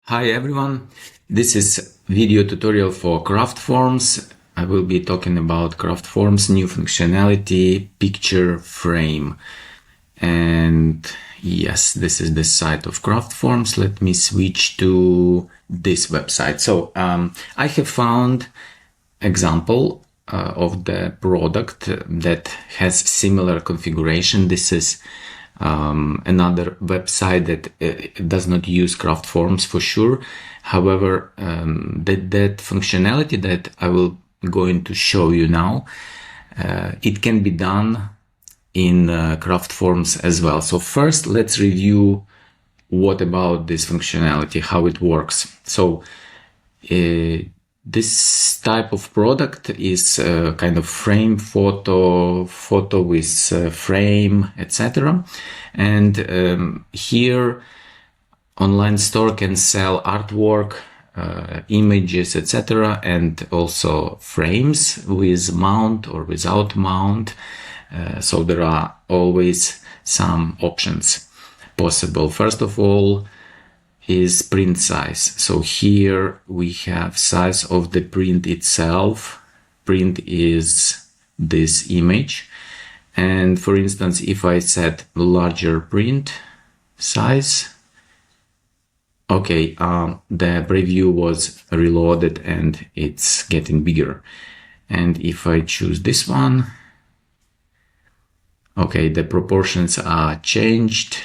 Hi everyone, this is video tutorial for CraftForms. I will be talking about CraftForms new functionality, picture frame. And yes, this is the site of CraftForms. Let me switch to this website. So I have found example of the product that has similar configuration. This is another website that does not use CraftForms for sure. However, that functionality that I will going to show you now, it can be done in CraftForms as well. So first, let's review what about this functionality, how it works. So this type of product is kind of frame photo with frame, etc. And here online store can sell artwork, images, etc. and also frames with mount or without mount. So there are always some options possible. First of all is print size. So here we have size of the print itself. Print is this image. And for instance, if I set larger print size, okay, the preview was reloaded and it's getting bigger. And if I choose this one, okay, the proportions are changed.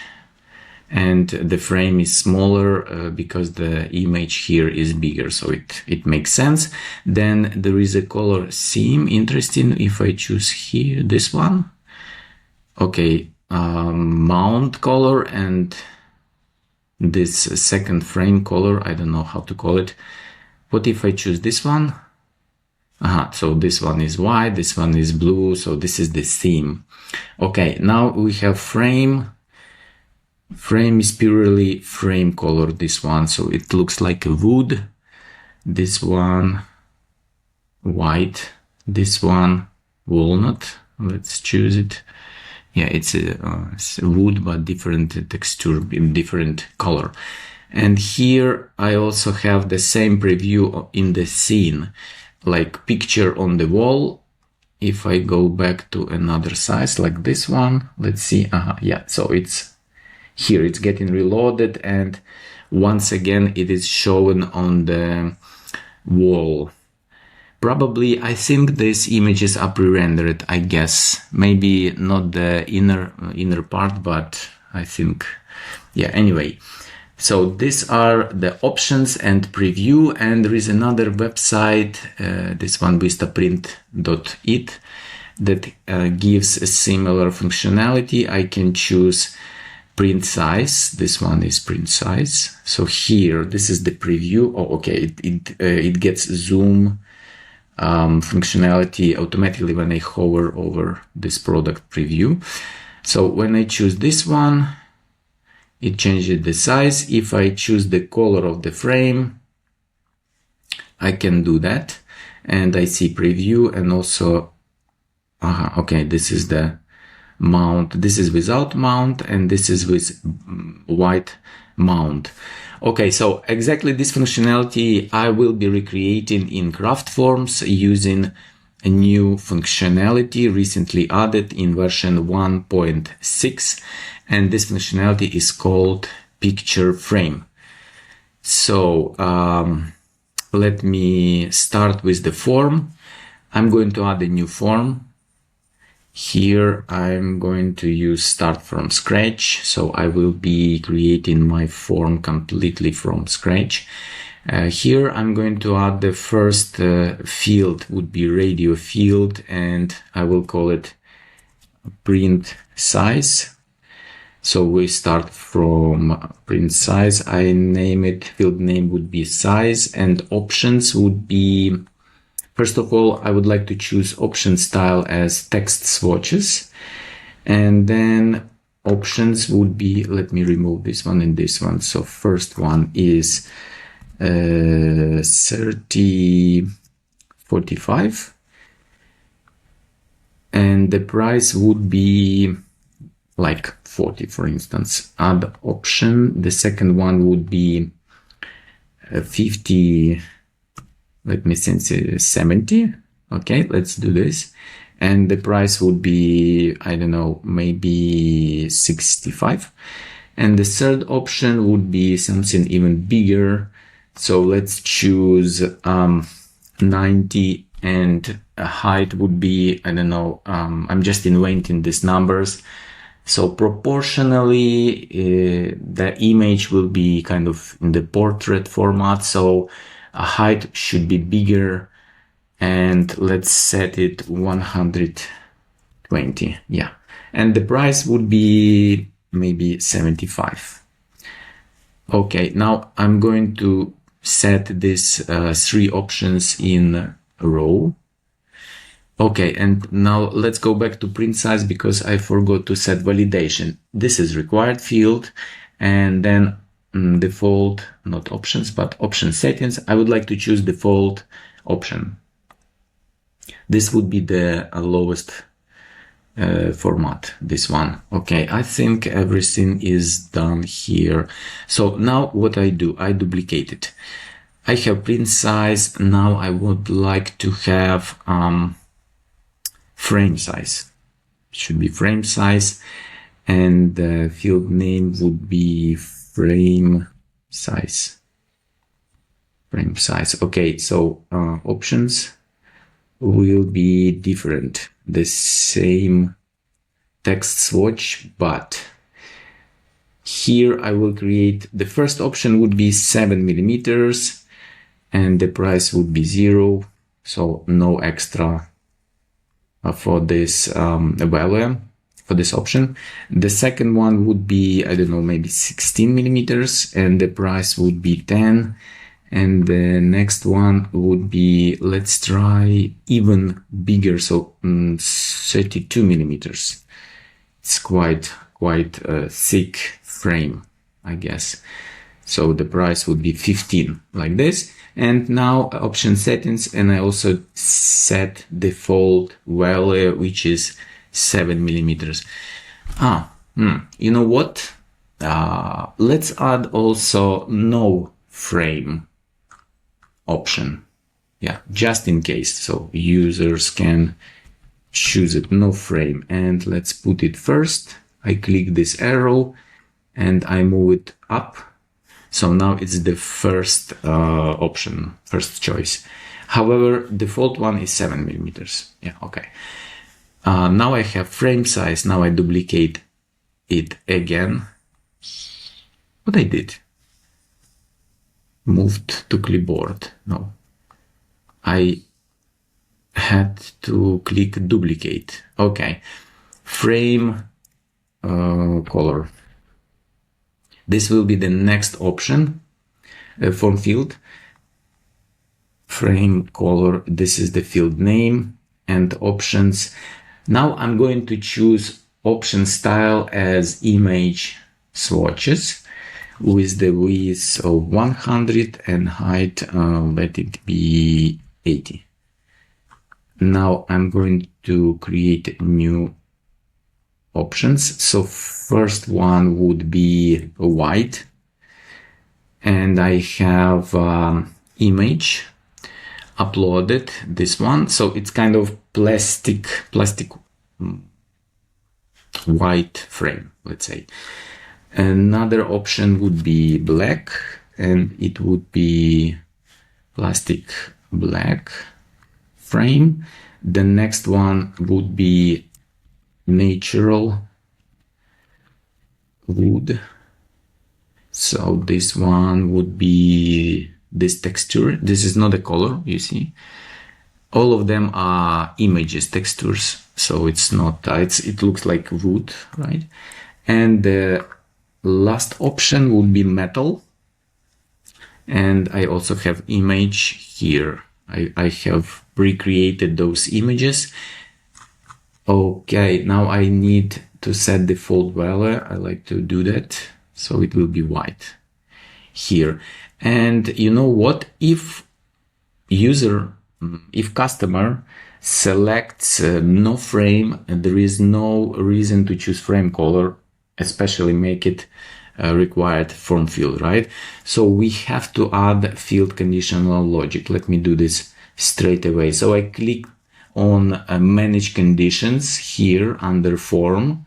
And the frame is smaller because the image here is bigger, so it makes sense. Then there is a color scheme. Interesting. If I choose here this one, okay, mount color and this second frame color, I don't know how to call it. What if I choose this one? So this one is white, this one is blue, so this is the theme. Okay, now we have frame. Frame is purely frame color, this one, so it looks like a wood. This one white, this one walnut. Let's choose it. Yeah, it's a wood but different texture, different color. And here I also have the same preview in the scene, like picture on the wall. If I go back to another size like this one, let's see. Yeah, so it's here, it's getting reloaded, and once again it is shown on the wall. Probably, I think these images are pre-rendered, I guess. Maybe not the inner part, but I think, yeah, anyway. So these are the options and preview, and there is another website, this one vistaprint.it, that gives a similar functionality. I can choose print size. This one is print size. So here, this is the preview. Oh, okay, it gets zoom functionality automatically when I hover over this product preview. So when I choose this one, it changes the size. If I choose the color of the frame, I can do that, and I see preview, and also, okay, this is the mount. This is without mount, and this is with white mount. Okay, so exactly this functionality I will be recreating in CraftForms using a new functionality recently added in version 1.6, and this functionality is called picture frame. So let me start with the form. I'm going to add a new form. Here I'm going to use start from scratch, so I will be creating my form completely from scratch. Here I'm going to add the first field, would be radio field, and I will call it print size. So we start from print size. I name it, field name would be size, and options would be, first of all, I would like to choose option style as text swatches. And then options would be, let me remove this one and this one. So first one is 3045. And the price would be like 40, for instance. Add option. The second one would be 50, let me say 70. Okay, let's do this. And the price would be, I don't know, maybe 65. And the third option would be something even bigger. So let's choose 90, and a height would be, I don't know, I'm just inventing these numbers. So proportionally, the image will be kind of in the portrait format. So a height should be bigger, and let's set it 120. Yeah. And the price would be maybe 75. Okay, now I'm going to set these 3 options in a row. Okay, and now let's go back to print size because I forgot to set validation. This is required field, and then default, not options, but option settings. I would like to choose default option. This would be the lowest format, this one. Okay, I think everything is done here. So now what I do, I duplicate it. I have print size. Now I would like to have frame size. It should be frame size, and the field name would be frame size. Frame size. Okay, so options will be different. The same text swatch, but here I will create, the first option would be 7 millimeters, and the price would be 0. So no extra for this value, for this option. The second one would be, I don't know, maybe 16 millimeters, and the price would be 10. And the next one would be, let's try even bigger, so 32 millimeters. It's quite a thick frame, I guess. So the price would be 15, like this. And now option settings, and I also set default value, which is 7 millimeters. You know what? Let's add also no frame option. Yeah, just in case. So users can choose it, no frame. And let's put it first. I click this arrow and I move it up. So now it's the first option, first choice. However, default one is 7 millimeters. Yeah, okay. Now I have frame size. Now I duplicate it again. What I did? Moved to clipboard. No, I had to click duplicate. Okay, frame color. This will be the next option, form field. Frame color. This is the field name and options. Now I'm going to choose option style as image swatches, with the width of 100 and height, let it be 80. Now I'm going to create new options. So first one would be white, and I have image uploaded, this one. So it's kind of plastic white frame, let's say. Another option would be black, and it would be plastic black frame. The next one would be natural wood. So this one would be this texture. This is not a color, you see. All of them are images, textures. So it's not, it looks like wood, right? And the last option would be metal. And I also have image here. I have pre-created those images. Okay, now I need to set default value. I like to do that. So it will be white here. And you know what? If customer selects no frame, and there is no reason to choose frame color, especially make it required form field, right? So we have to add field conditional logic. Let me do this straight away. So I click on manage conditions here under form.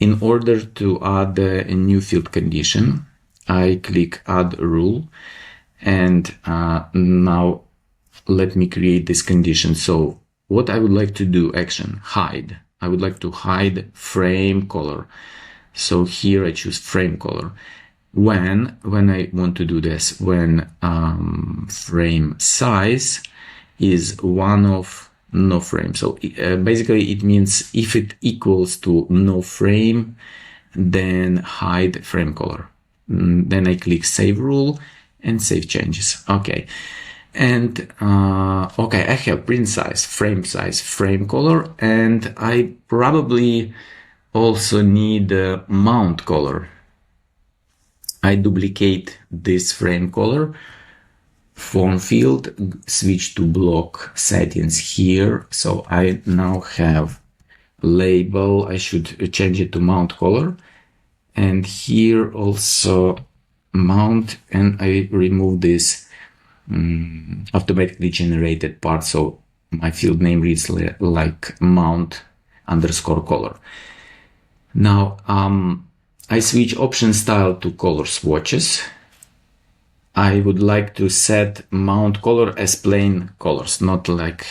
In order to add a new field condition, I click add rule, and now let me create this condition. So what I would like to do, action, hide. I would like to hide frame color. So here I choose frame color. When I want to do this, when frame size is one of no frame. So basically it means if it equals to no frame, then hide frame color. Then I click save rule and save changes. Okay. And okay, I have print size, frame color, and I probably also need mount color. I duplicate this frame color, form field, switch to block settings here. So I now have label. I should change it to mount color, and here also mount, and I remove this automatically generated part, so my field name reads like mount underscore color. Now I switch option style to color swatches. I would like to set mount color as plain colors, not like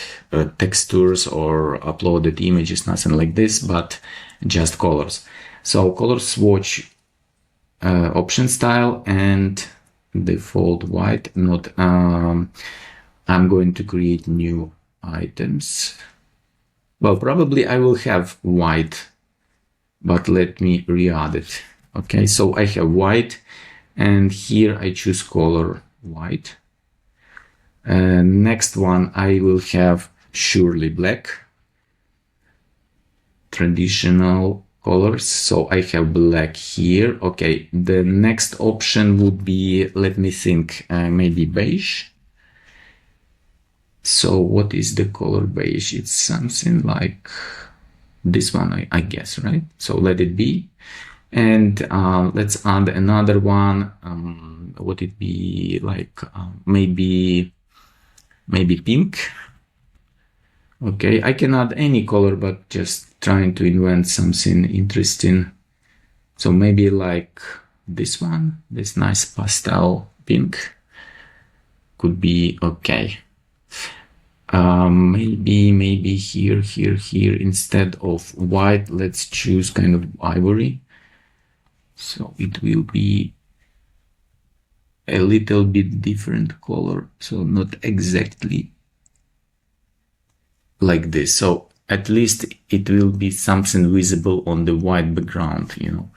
textures or uploaded images, nothing like this, but just colors. So color swatch option style and default white. Not I'm going to create new items. Well, probably I will have white, but let me re-add it. Okay, so I have white, and here I choose color white. Next one I will have surely black. Traditional colors, so I have black here. Okay, the next option would be, let me think, maybe beige. So what is the color beige? It's something like this one, I guess, right? So let it be. And let's add another one. Would it be like maybe pink? Okay, I can add any color, but just trying to invent something interesting. So maybe like this one, this nice pastel pink could be okay. Maybe here instead of white, let's choose kind of ivory. So it will be a little bit different color, so not exactly like this. So at least it will be something visible on the white background, you know.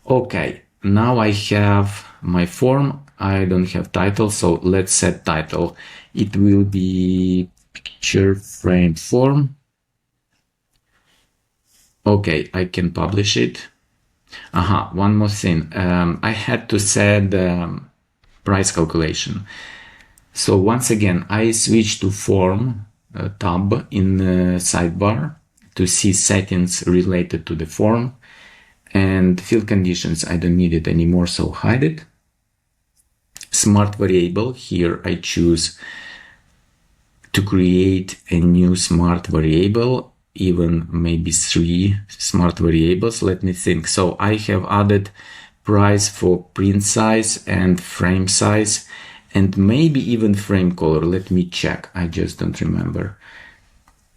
Okay, now I have my form. I don't have title, so let's set title. It will be picture frame form. Okay, I can publish it. One more thing. I had to set price calculation. So once again, I switch to form tab in the sidebar to see settings related to the form, and field conditions. I don't need it anymore, so hide it. Smart variable, here I choose to create a new smart variable, even maybe 3 smart variables. Let me think. So I have added price for print size and frame size, and maybe even frame color. Let me check. I just don't remember.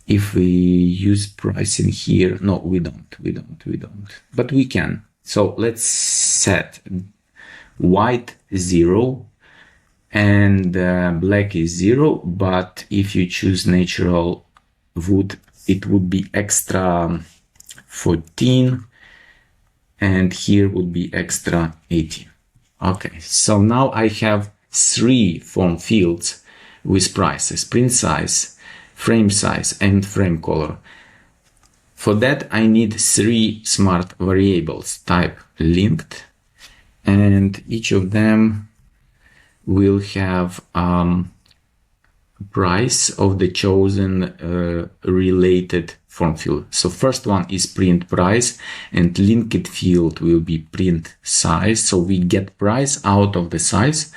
If we use price in here, no, we don't, but we can. So let's set white 0 and black is 0, but if you choose natural wood, it would be extra 14, and here would be extra 18. Okay, so now I have 3 form fields with prices: print size, frame size, and frame color. For that I need 3 smart variables, type linked, and each of them will have price of the chosen related form field. So first one is print price, and linked field will be print size. So we get price out of the size,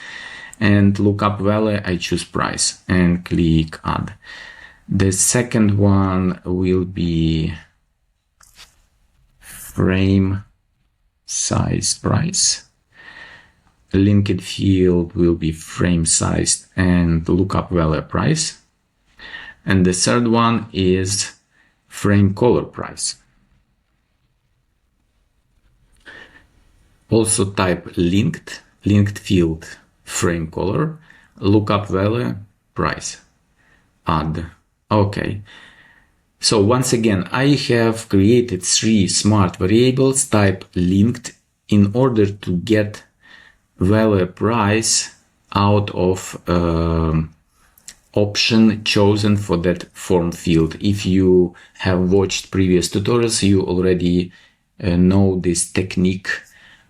and lookup value, I choose price and click add. The second one will be frame size price. Linked field will be frame size and lookup value price. And the third one is frame color price. Also type linked field frame color, lookup value price, add. Okay. So once again, I have created 3 smart variables type linked in order to get value price out of option chosen for that form field. If you have watched previous tutorials, you already know this technique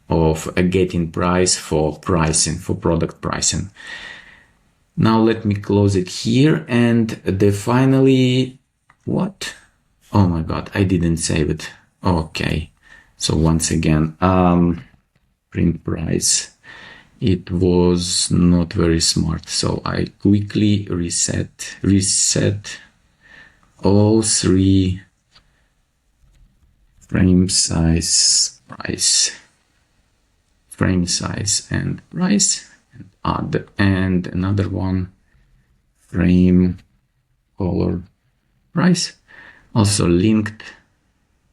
of getting price for pricing, for product pricing. Now let me close it here, and the finally, what? Oh my god, I didn't save it. Okay, so once again, print price. It was not very smart, so I quickly reset all 3 frame size, price, frame size and price, and add, and another one, frame color price, also linked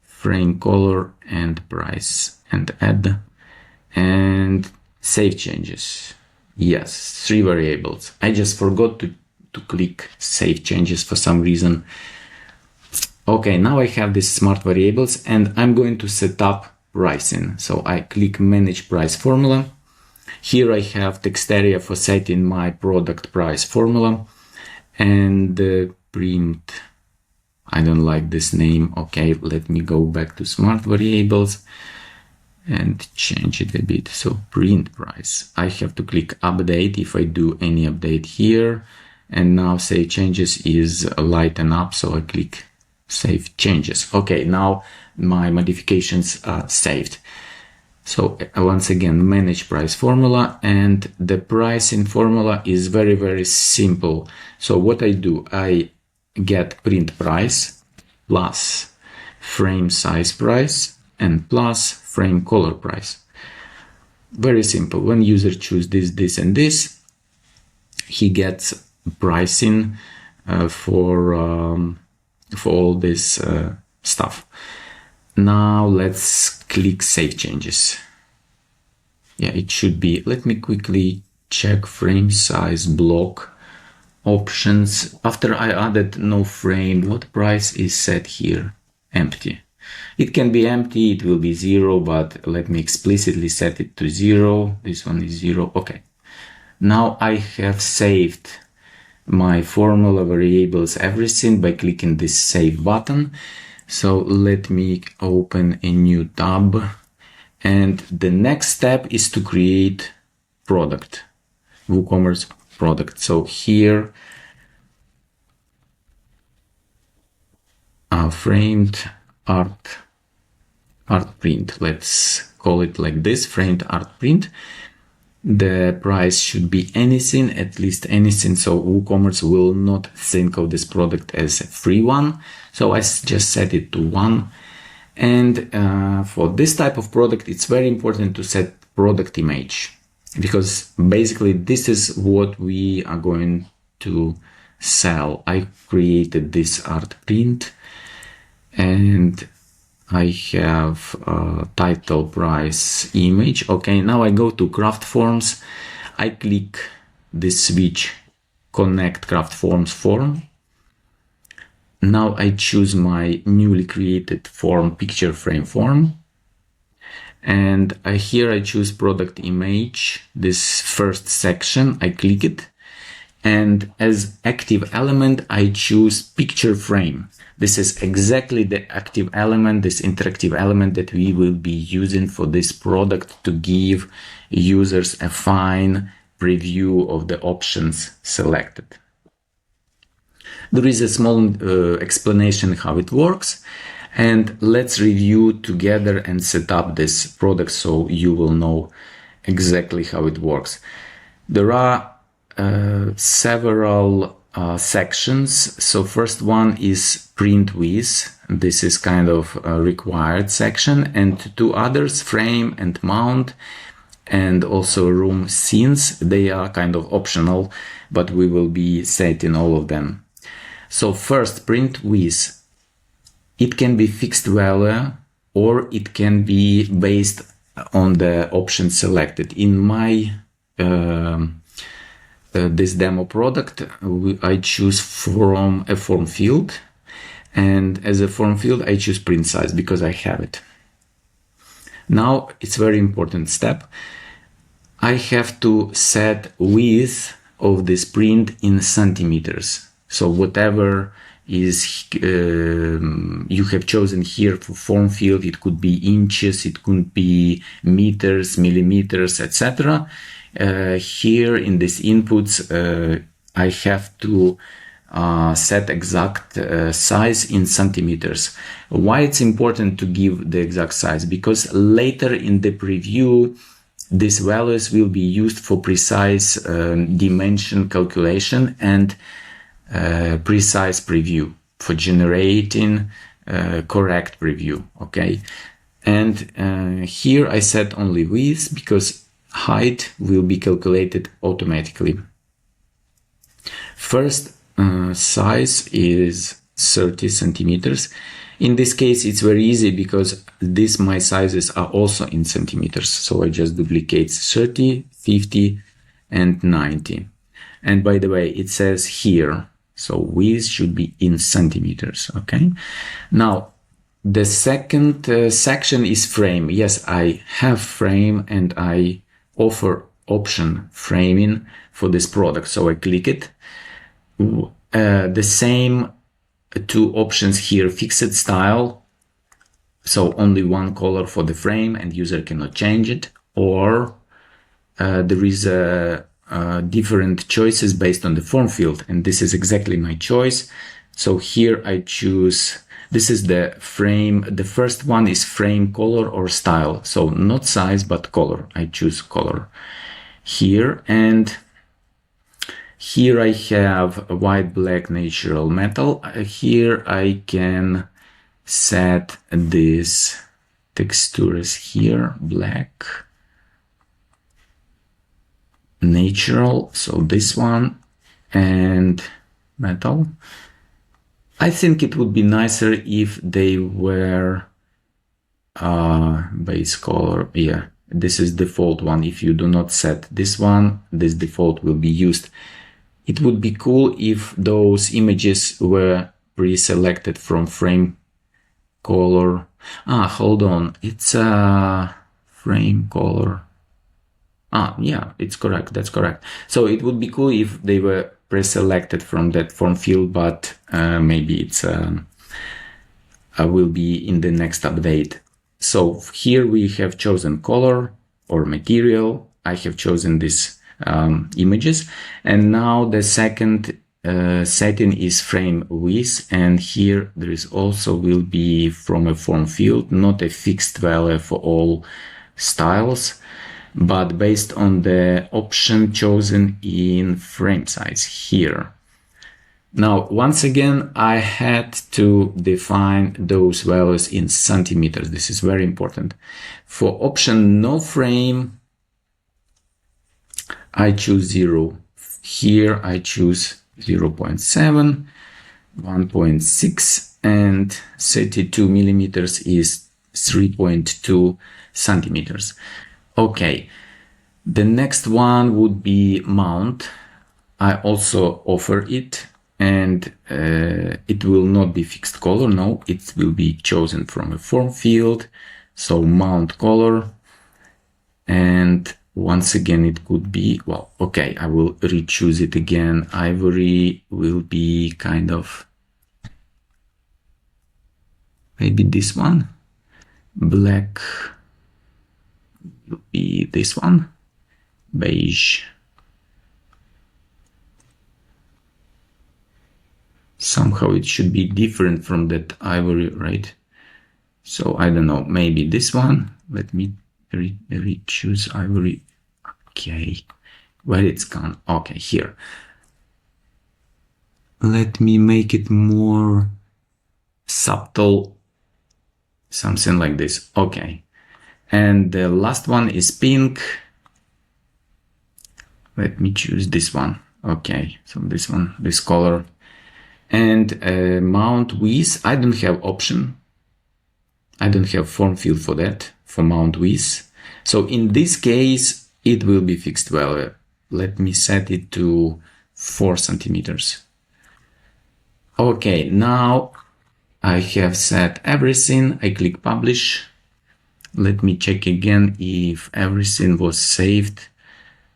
frame color and price, and add, and save changes. Yes, 3 variables. I just forgot to click save changes for some reason. Okay, now I have these smart variables, and I'm going to set up pricing. So I click manage price formula. Here I have text area for setting my product price formula, and print, I don't like this name. Okay, let me go back to smart variables and change it a bit. So print price, I have to click update if I do any update here, and now save changes is lighten up, so I click save changes. Okay, now my modifications are saved. So once again, manage price formula, and the pricing formula is very simple. So what I do, I get print price plus frame size price and plus frame color price. Very simple. When user choose this and this, he gets pricing for all this stuff. Now let's click save changes. Yeah, it should be. Let me quickly check frame size block options. After I added no frame, what price is set here? Empty. It can be empty, it will be 0, but let me explicitly set it to 0. This one is 0. Okay. Now I have saved my formula, variables, everything by clicking this save button. So let me open a new tab, and the next step is to create product, WooCommerce product. So here, framed art print, let's call it like this, framed art print. The price should be anything, at least anything, so WooCommerce will not think of this product as a free one. So I just set it to 1. And for this type of product, it's very important to set product image, because basically this is what we are going to sell. I created this art print, and I have title, price, image. Okay, now I go to CraftForms. I click this switch, connect CraftForms form. Now I choose my newly created form, picture frame form. And here I choose product image, this first section, I click it. And as active element, I choose picture frame. This is exactly the active element, this interactive element that we will be using for this product to give users a fine preview of the options selected. There is a small explanation how it works, and let's review together and set up this product so you will know exactly how it works. There are several sections. So first one is print with. This is kind of a required section, and two others, frame and mount, and also room scenes. They are kind of optional, but we will be setting all of them. So first, print with. It can be fixed value or it can be based on the option selected. In my this demo product, I choose from a form field, and as a form field I choose print size because I have it. Now it's very important step. I have to set width of this print in centimeters. So whatever is you have chosen here for form field, it could be inches, it could be meters, millimeters, etc. Here in this inputs, I have to set exact size in centimeters. Why it's important to give the exact size? Because later in the preview, these values will be used for precise dimension calculation and precise preview, for generating correct preview. Okay, and here I set only width because height will be calculated automatically. First size is 30 centimeters. In this case, it's very easy because these my sizes are also in centimeters. So I just duplicate 30, 50, and 90. And by the way, it says here, so width should be in centimeters. Okay. Now, the second section is frame. Yes, I have frame and I offer option framing for this product. So I click it. The same two options here, fixed style, so only one color for the frame and user cannot change it, or there is different choices based on the form field, and this is exactly my choice. So here I choose, this is the frame, the first one is frame color or style, so not size but color. I choose color here, and here I have a white, black, natural, metal. Here I can set these textures here, black, natural, so this one, and metal. I think it would be nicer if they were base color. Yeah, this is default one. If you do not set this one, this default will be used. It would be cool if those images were pre-selected from frame color. Hold on. It's a frame color. Yeah, it's correct. That's correct. So it would be cool if they were pre-selected from that form field, but maybe it's will be in the next update. So here we have chosen color or material. I have chosen this images, and now the second setting is frame width, and here there is also will be from a form field, not a fixed value for all styles, but based on the option chosen in frame size here. Now, once again, I had to define those values in centimeters. This is very important. For option no frame, I choose 0. Here I choose 0.7, 1.6, and 32 millimeters is 3.2 centimeters. Okay, the next one would be mount. I also offer it, and it will not be fixed color. No, it will be chosen from a form field. So mount color, and once again, it could be, well, okay, I will re-choose it again. Ivory will be kind of, maybe this one. Black will be this one. Beige. somehow it should be different from that ivory, right? So I don't know, maybe this one. Let me choose ivory. Okay, where it's gone? Okay, here. Let me make it more subtle, something like this. Okay, and the last one is pink. Let me choose this one. Okay, so this one, this color. And mount with, I don't have option. I don't have form field for that, for mount with. So in this case, it will be fixed value. Let me set it to 4 centimeters. Okay, now I have set everything. I click publish. Let me check again if everything was saved.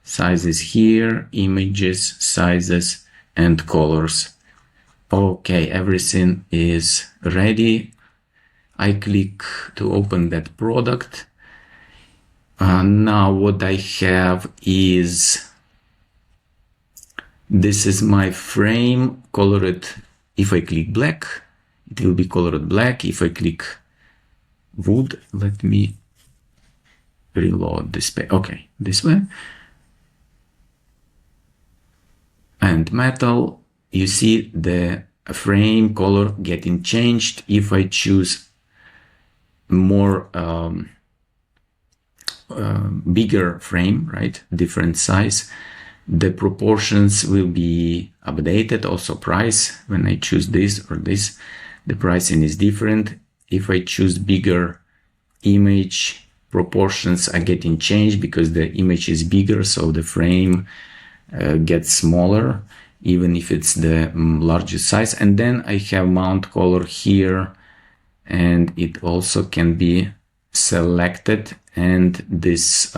Sizes here, images, sizes, and colors. Okay, everything is ready. I click to open that product. Now what I have is, this is my frame colored. If I click black, it will be colored black. If I click wood, let me reload this page. Okay, this way. And metal, you see the frame color getting changed. If I choose more bigger frame, right, different size, the proportions will be updated. Also price, when I choose this or this, the pricing is different. If I choose bigger image, proportions are getting changed because the image is bigger, so the frame gets smaller, even if it's the largest size. And then I have mount color here, and it also can be selected. And this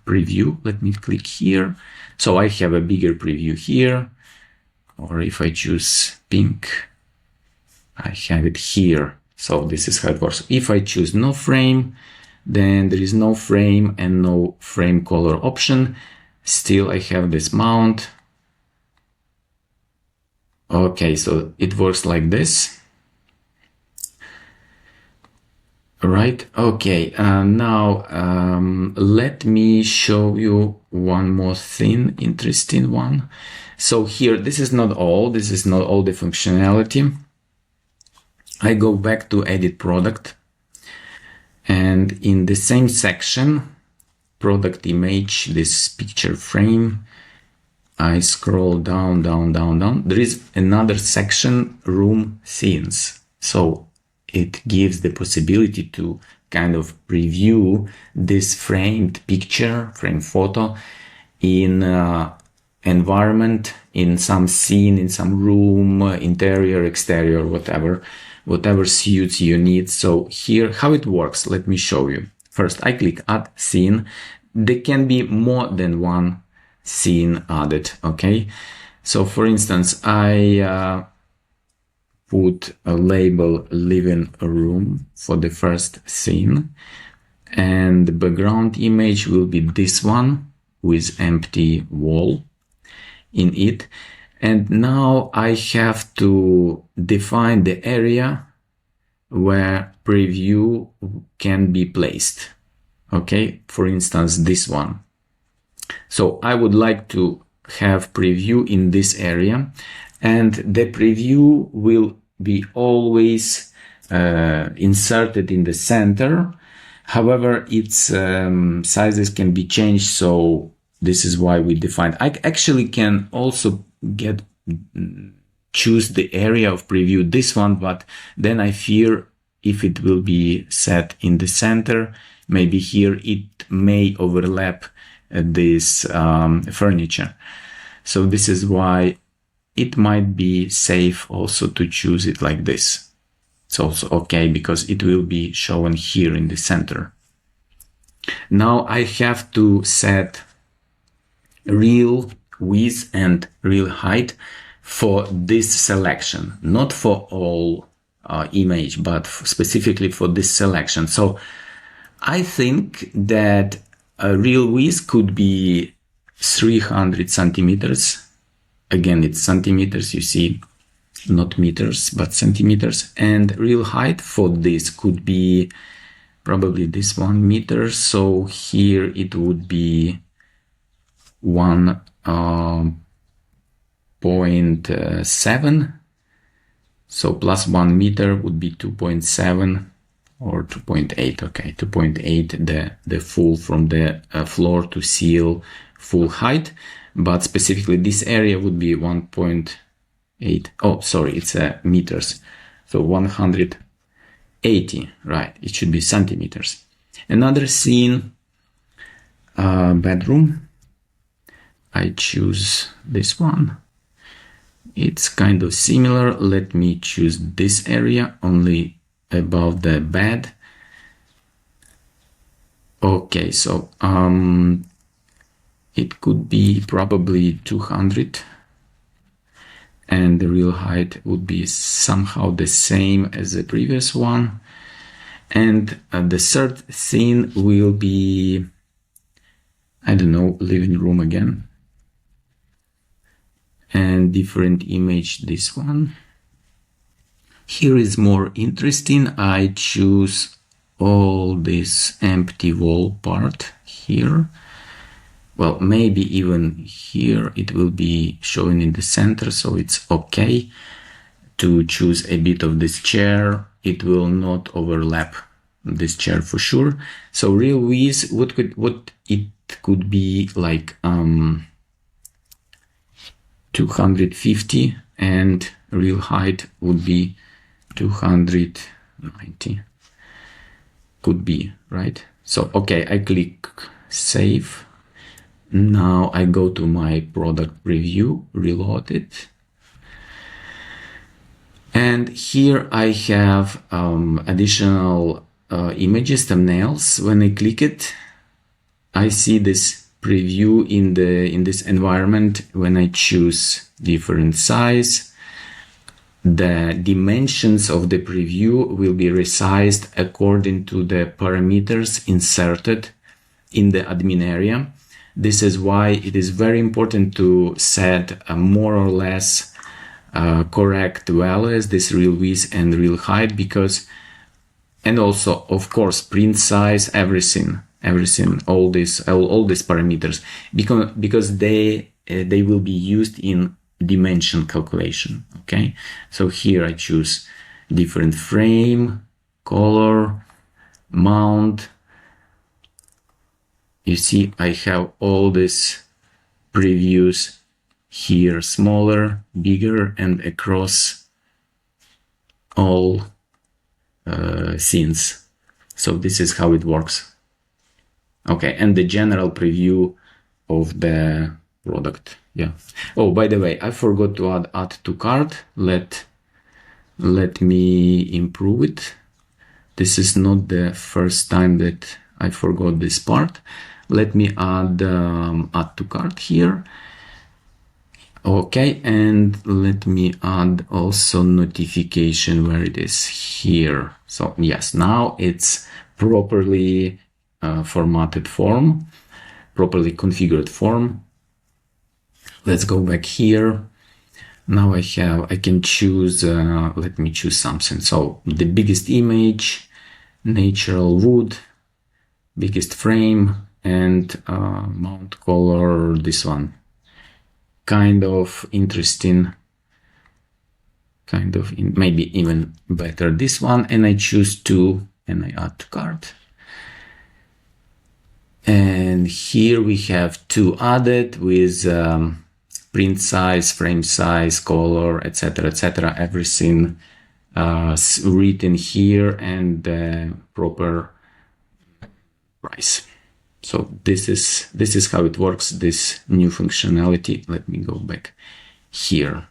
preview, let me click here. So I have a bigger preview here, or if I choose pink, I have it here. So this is how it works. If I choose no frame, then there is no frame and no frame color option. Still, I have this mount. Okay, so it works like this. Right, okay, now let me show you one more thing, interesting one. So here, this is not all the functionality. I go back to edit product, and in the same section, product image, this picture frame, I scroll down. There is another section, room scenes. So it gives the possibility to kind of preview this framed picture, frame photo in environment, in some scene, in some room, interior, exterior, whatever suits your needs. So here, how it works, let me show you. First, I click add scene. There can be more than one scene added, okay? So for instance, I put a label living room for the first scene, and the background image will be this one with empty wall in it. And now I have to define the area where preview can be placed. Okay, for instance, this one. So I would like to have preview in this area, and the preview will be always inserted in the center. However, its sizes can be changed, so this is why we defined. I actually can also choose the area of preview, this one, but then I fear if it will be set in the center, maybe here it may overlap this furniture. So this is why it might be safe also to choose it like this. It's also okay because it will be shown here in the center. Now I have to set real width and real height for this selection, not for all image, but specifically for this selection. So I think that a real width could be 300 centimeters. Again, it's centimeters, you see. not meters, but centimeters. And real height for this could be probably this 1 meter. So here it would be 1.7. So plus 1 meter would be 2.7 or 2.8. Okay, 2.8, the full from the floor to ceiling full height. But specifically this area would be 1.8. Oh, sorry, it's meters. So 180, right? It should be centimeters. Another scene, bedroom. I choose this one. It's kind of similar. Let me choose this area only above the bed. Okay, so it could be probably 200, and the real height would be somehow the same as the previous one. And the third scene will be, I don't know, living room again. And different image, this one. Here is more interesting. I choose all this empty wall part here. Well, maybe even here it will be showing in the center, so it's okay to choose a bit of this chair. It will not overlap this chair for sure. So real width, what it could be like 250, and real height would be 290. Could be, right? So, okay, I click save. Now I go to my product preview, reload it. And here I have additional images, thumbnails. When I click it, I see this preview in this environment. When I choose different size, the dimensions of the preview will be resized according to the parameters inserted in the admin area. This is why it is very important to set a more or less correct values, this real width and real height, because, and also of course print size, everything, all these parameters, because they will be used in dimension calculation. Okay, so here I choose different frame, color, mount. You see, I have all these previews here, smaller, bigger, and across all scenes. So this is how it works. Okay, and the general preview of the product. Yeah. Oh, by the way, I forgot to add to cart. Let me improve it. This is not the first time that I forgot this part. Let me add to cart here. Okay, and let me add also notification where it is here. So yes, now it's properly formatted form, properly configured form. Let's go back here. Now I can choose, let me choose something. So the biggest image, natural wood, biggest frame, and mount color, this one. Kind of interesting, maybe even better, this one. And I choose 2 and I add to cart. And here we have 2 added with print size, frame size, color, etc., everything written here, and proper price. So this is how it works, this new functionality. Let me go back here.